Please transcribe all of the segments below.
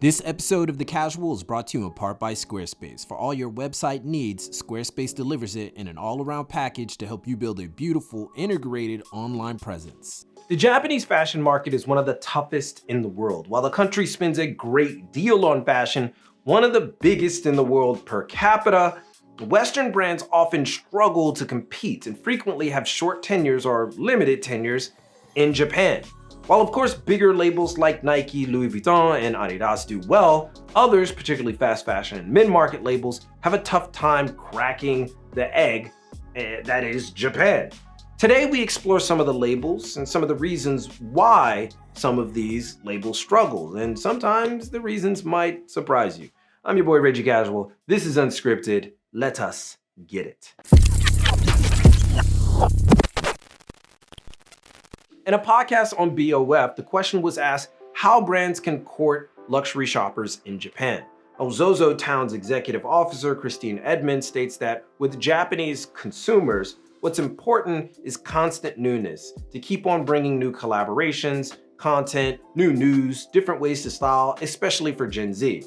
This episode of The Casual is brought to you in part by Squarespace. For all your website needs, Squarespace delivers it in an all-around package to help you build a beautiful, integrated online presence. The Japanese fashion market is one of the toughest in the world. While the country spends a great deal on fashion, one of the biggest in the world per capita, Western brands often struggle to compete and frequently have short tenures or limited tenures in Japan. While of course bigger labels like Nike, Louis Vuitton, and Adidas do well, others, particularly fast fashion and mid-market labels, have a tough time cracking the egg that is Japan. Today we explore some of the labels and some of the reasons why some of these labels struggle, and sometimes the reasons might surprise you. I'm your boy Reggie Casual. This is Unscripted. Let us get it. In a podcast on BOF, the question was asked how brands can court luxury shoppers in Japan. Zozo Town's executive officer, Christine Edmonds, states that with Japanese consumers, what's important is constant newness, to keep on bringing new collaborations, content, new news, different ways to style, especially for Gen Z.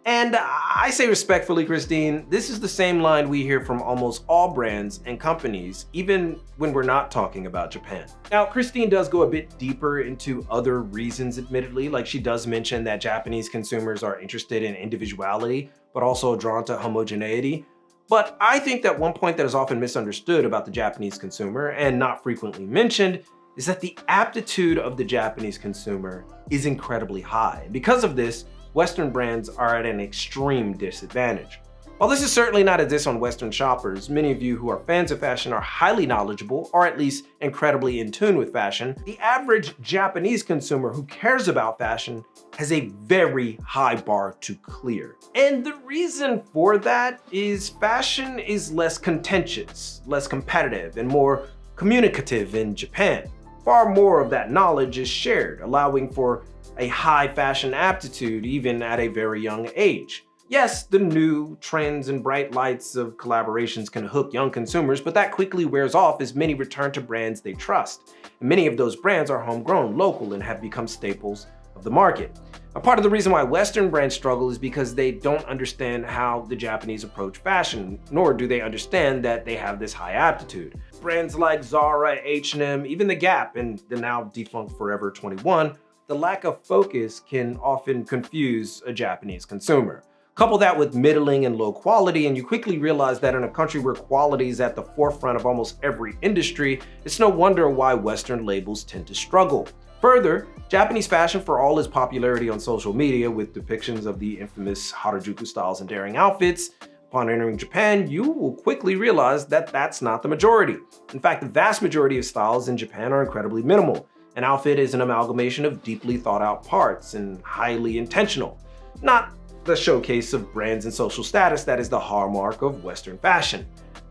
And I say respectfully, Christine, this is the same line we hear from almost all brands and companies, even when we're not talking about Japan. Now, Christine does go a bit deeper into other reasons, admittedly, like she does mention that Japanese consumers are interested in individuality, but also drawn to homogeneity. But I think that one point that is often misunderstood about the Japanese consumer, and not frequently mentioned, is that the aptitude of the Japanese consumer is incredibly high. And because of this, Western brands are at an extreme disadvantage. While this is certainly not a diss on Western shoppers, many of you who are fans of fashion are highly knowledgeable, or at least incredibly in tune with fashion. The average Japanese consumer who cares about fashion has a very high bar to clear. And the reason for that is fashion is less contentious, less competitive, and more communicative in Japan. Far more of that knowledge is shared, allowing for a high fashion aptitude even at a very young age. Yes, the new trends and bright lights of collaborations can hook young consumers, but that quickly wears off as many return to brands they trust. And many of those brands are homegrown, local, and have become staples of the market. A part of the reason why Western brands struggle is because they don't understand how the Japanese approach fashion, nor do they understand that they have this high aptitude. Brands like Zara, H&M, even The Gap, and the now defunct Forever 21, the lack of focus can often confuse a Japanese consumer. Couple that with middling and low quality, and you quickly realize that in a country where quality is at the forefront of almost every industry, it's no wonder why Western labels tend to struggle. Further, Japanese fashion, for all its popularity on social media with depictions of the infamous Harajuku styles and daring outfits, upon entering Japan, you will quickly realize that that's not the majority. In fact, the vast majority of styles in Japan are incredibly minimal. An outfit is an amalgamation of deeply thought out parts and highly intentional, not the showcase of brands and social status that is the hallmark of Western fashion.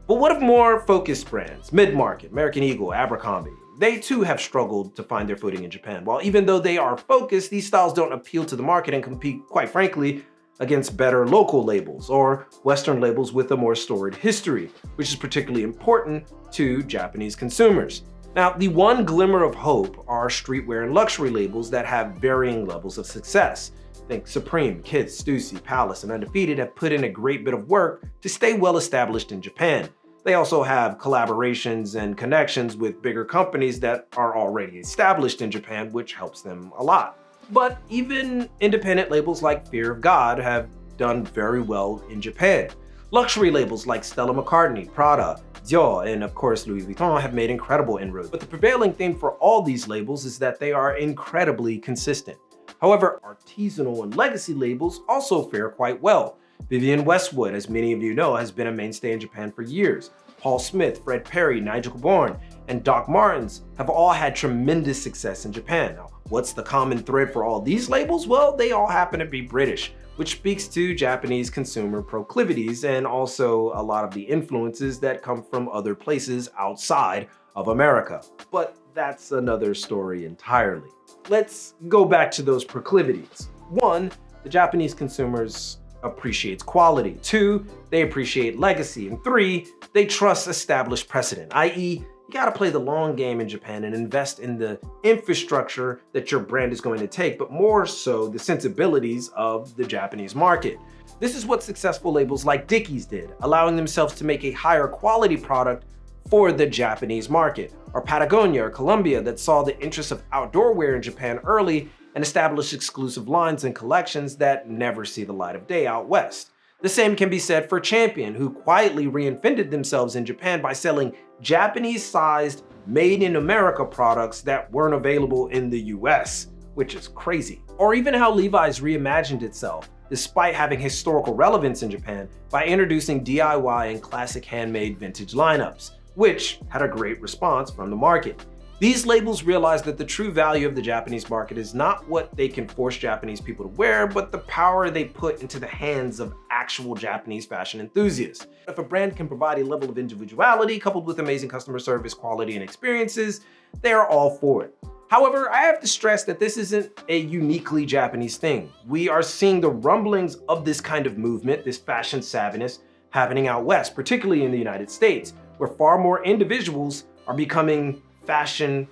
But what of more focused brands, mid-market, American Eagle, Abercrombie? They too have struggled to find their footing in Japan. While even though they are focused, these styles don't appeal to the market and compete, quite frankly, against better local labels or Western labels with a more storied history, which is particularly important to Japanese consumers. Now, the one glimmer of hope are streetwear and luxury labels that have varying levels of success. Think Supreme, Kith, Stussy, Palace, and Undefeated have put in a great bit of work to stay well established in Japan. They also have collaborations and connections with bigger companies that are already established in Japan, which helps them a lot. But even independent labels like Fear of God have done very well in Japan. Luxury labels like Stella McCartney, Prada, Dior, and of course Louis Vuitton have made incredible inroads. But the prevailing theme for all these labels is that they are incredibly consistent. However, artisanal and legacy labels also fare quite well. Vivienne Westwood, as many of you know, has been a mainstay in Japan for years. Paul Smith, Fred Perry, Nigel Bourne, and Doc Martens have all had tremendous success in Japan. Now, what's the common thread for all these labels? Well, they all happen to be British, which speaks to Japanese consumer proclivities and also a lot of the influences that come from other places outside of America. But that's another story entirely. Let's go back to those proclivities. 1, the Japanese consumers appreciates quality. 2, they appreciate legacy. And 3, they trust established precedent, i.e., You gotta play the long game in Japan and invest in the infrastructure that your brand is going to take, but more so the sensibilities of the Japanese market. This is what successful labels like Dickies did, allowing themselves to make a higher quality product for the Japanese market, or Patagonia or Columbia that saw the interest of outdoor wear in Japan early and established exclusive lines and collections that never see the light of day out west. The same can be said for Champion, who quietly reinvented themselves in Japan by selling Japanese-sized, made-in-America products that weren't available in the US, which is crazy. Or even how Levi's reimagined itself, despite having historical relevance in Japan, by introducing DIY and classic handmade vintage lineups, which had a great response from the market. These labels realized that the true value of the Japanese market is not what they can force Japanese people to wear, but the power they put into the hands of actual Japanese fashion enthusiasts. If a brand can provide a level of individuality coupled with amazing customer service, quality, and experiences, they are all for it. However, I have to stress that this isn't a uniquely Japanese thing. We are seeing the rumblings of this kind of movement, this fashion savviness, happening out west, particularly in the United States, where far more individuals are becoming fashion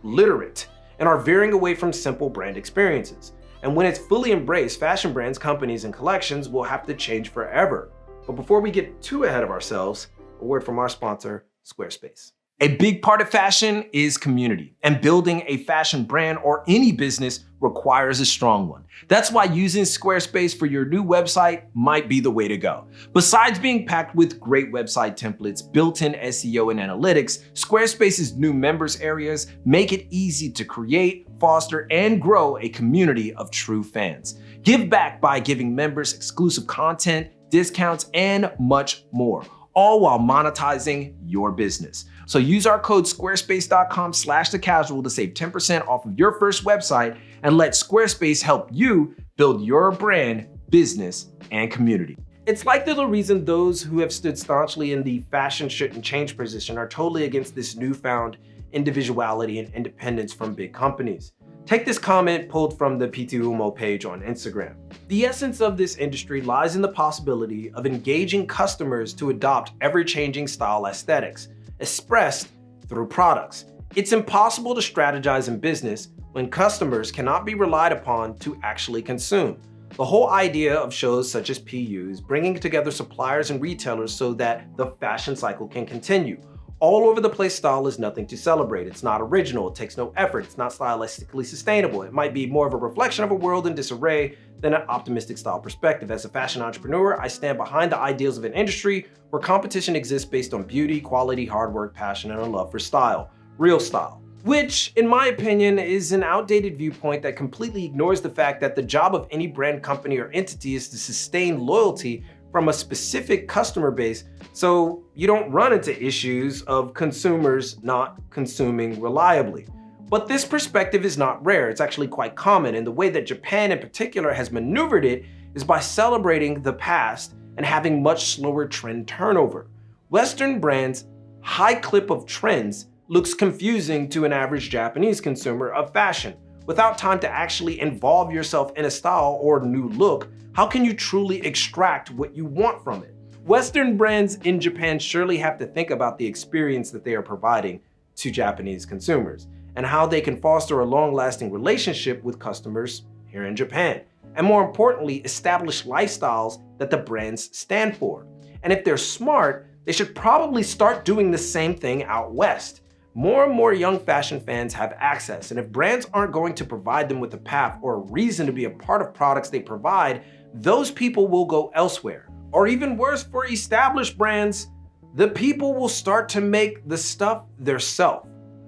literate and are veering away from simple brand experiences. And when it's fully embraced, fashion brands, companies, and collections will have to change forever. But before we get too ahead of ourselves, a word from our sponsor, Squarespace. A big part of fashion is community, and building a fashion brand or any business requires a strong one. That's why using Squarespace for your new website might be the way to go. Besides being packed with great website templates, built-in SEO and analytics, Squarespace's new members areas make it easy to create, foster, and grow a community of true fans. Give back by giving members exclusive content, discounts, and much more, all while monetizing your business. So use our code squarespace.com/thecasual to save 10% off of your first website and let Squarespace help you build your brand, business, and community. It's likely the reason those who have stood staunchly in the fashion shouldn't change position are totally against this newfound individuality and independence from big companies. Take this comment pulled from the PT Umo page on Instagram. The essence of this industry lies in the possibility of engaging customers to adopt ever-changing style aesthetics, expressed through products. It's impossible to strategize in business when customers cannot be relied upon to actually consume. The whole idea of shows such as PU is bringing together suppliers and retailers so that the fashion cycle can continue. All over the place style is nothing to celebrate. It's not original, it takes no effort, it's not stylistically sustainable. It might be more of a reflection of a world in disarray than an optimistic style perspective. As a fashion entrepreneur, I stand behind the ideals of an industry where competition exists based on beauty, quality, hard work, passion, and a love for style. Real style. Which, in my opinion, is an outdated viewpoint that completely ignores the fact that the job of any brand, company, or entity is to sustain loyalty from a specific customer base so you don't run into issues of consumers not consuming reliably. But this perspective is not rare, it's actually quite common, and the way that Japan in particular has maneuvered it is by celebrating the past and having much slower trend turnover. Western brands' high clip of trends looks confusing to an average Japanese consumer of fashion. Without time to actually involve yourself in a style or new look, how can you truly extract what you want from it? Western brands in Japan surely have to think about the experience that they are providing to Japanese consumers and how they can foster a long-lasting relationship with customers here in Japan. And more importantly, establish lifestyles that the brands stand for. And if they're smart, they should probably start doing the same thing out west. More and more young fashion fans have access, and if brands aren't going to provide them with a path or a reason to be a part of products they provide, those people will go elsewhere. Or even worse, for established brands, the people will start to make the stuff theirself.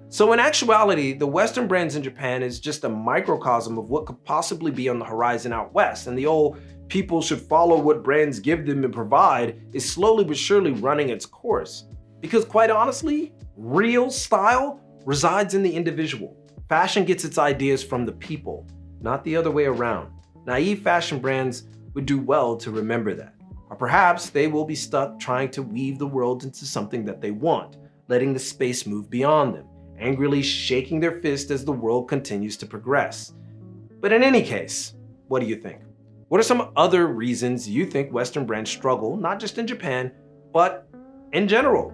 So in actuality, the Western brands in Japan is just a microcosm of what could possibly be on the horizon out west, and the old people should follow what brands give them and provide is slowly but surely running its course. Because quite honestly, real style resides in the individual. Fashion gets its ideas from the people, not the other way around. Naive fashion brands would do well to remember that. Or perhaps they will be stuck trying to weave the world into something that they want, letting the space move beyond them, angrily shaking their fist as the world continues to progress. But in any case, what do you think? What are some other reasons you think Western brands struggle, not just in Japan, but in general?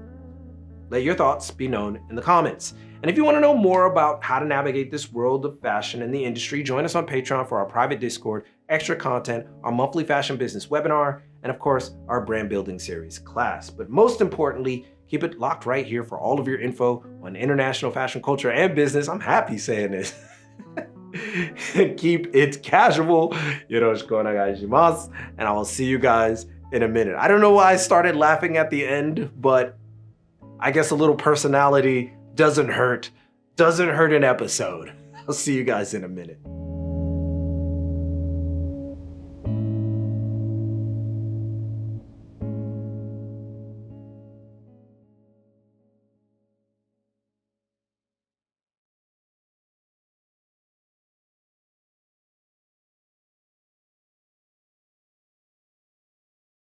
Let your thoughts be known in the comments. And if you want to know more about how to navigate this world of fashion and the industry, join us on Patreon for our private Discord, extra content, our monthly fashion business webinar, and of course, our brand building series class. But most importantly, keep it locked right here for all of your info on international fashion culture and business. I'm happy saying this. Keep it casual. Yoroshiku onegaishimasu. And I will see you guys in a minute. I don't know why I started laughing at the end, but I guess a little personality doesn't hurt an episode. I'll see you guys in a minute.